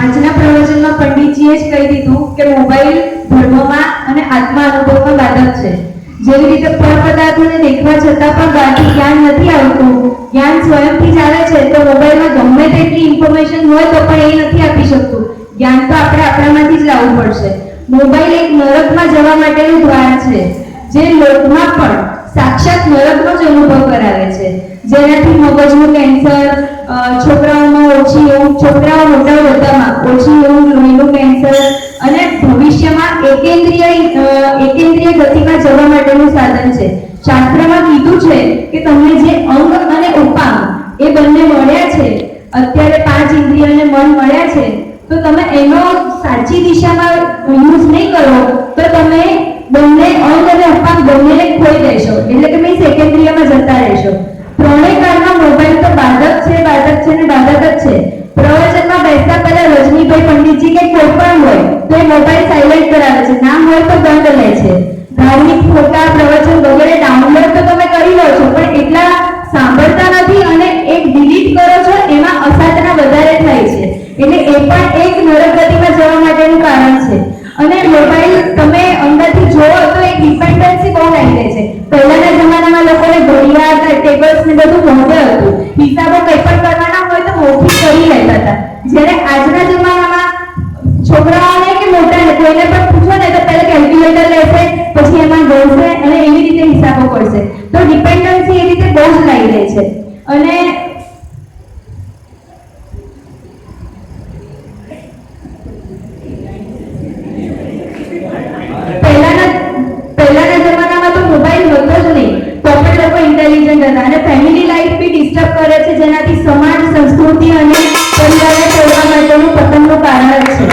આજના પ્રવચનમાં પંડિતજીએ જ કહી દીધું કે મોબાઈલ ધર્મમાં અને આત્મા અનુભવમાં બાધક છે. જેવી રીતે પર પદાર્થોને દેખવા છતાં પણ બહારથી જ્ઞાન નથી આવતું, જ્ઞાન સ્વયંથી જ આવે છે, તો મોબાઈલમાં ગમે તેટલી ઇન્ફોર્મેશન હોય તો પણ એ નથી આપી શકતું. જ્ઞાન તો આપણે આપણામાંથી જ લાવવું પડશે. મોબાઈલ એક નરકમાં જવા માટેનું દ્વાર છે, જે લોકમાં પણ સાક્ષાત નરકનો જ અનુભવ કરાવે છે, જેનાથી મગજનું કેન્સર, છોકરાઓમાં ઓછી ઊંઘ, છોકરાઓ મોટા બધામાં ઓછી ઊંઘ, લોહીનું કેન્સર અને ભવિષ્યમાં એકેન્દ્રિય ગતિમાં જવા માટેનું સાધન છે. શાસ્ત્રમાં કીધું છે કે તમને જે અંગ અને ઉપાંગ એ બંને મળ્યા છે, અત્યારે 5 ઇન્દ્રિય અને મન મળ્યા છે, તો તમે એનો સાચી દિશામાં યુઝ નહીં કરો તો તમે બંને અંગ અને ઉપાંગ બંનેને ખોઈ દેશો, એટલે કે મેં સેકન્ડરીમાં જતા રહેશો. ત્રણેય કાળમાં મોબાઈલ તો બાધક છે ને બાધક જ છે. પ્રવચનમાં બેસતા પહેલા રજનીભાઈ પંડિતજી કે કોઈ પણ હોય તો એ મોબાઈલ સાયલેન્ટ કરાવે છે, ના હોય તો દંડ લે છે. ધાર્મિક ફોટા, પ્રવચન વગેરે ડાઉનલોડ તો તમે કરી લો છો, પણ એટલા સાંભળતા નથી અને એક ડિલીટ કરો છો, એમાં અસાધના વધારે થાય છે. એટલે એ પણ એક નરક ગતિમાં જવા માટેનું કારણ છે. અને મોબાઈલ તમે અંદરથી જોવો તો એક ડિપેન્ડન્સી બહુ લાગી રહે છે. પહેલાના જમાનામાં લોકોને ઘડિયાળ, ટેબલ્સ ને બધું મોઢે હતું, હિસાબો કંઈ પણ કરવાના હોય તો મોઢી કરી લેતા હતા. જ્યારે આજના જમાનામાં છોકરાઓને કે મોટાને કોઈને પણ પૂછો ને તો પહેલા કેલ્ક્યુલેટર લેશે, પછી એમાં ગણશે અને એવી રીતે હિસાબો કરશે. તો ડિપેન્ડન્સી એ રીતે બહુ જ લાગી રહે છે. અને પહેલાના જમાનામાં તો મોબાઈલ હતો જ નહીં, તો પણ લોકો ઇન્ટેલિજન્ટ હતા. અને ફેમિલી લાઈફ બી ડિસ્ટર્બ કરે છે, જેનાથી સમાજ, સંસ્કૃતિ અને પરિવારને તોડવા માટેનું પતનનું કારણ છે.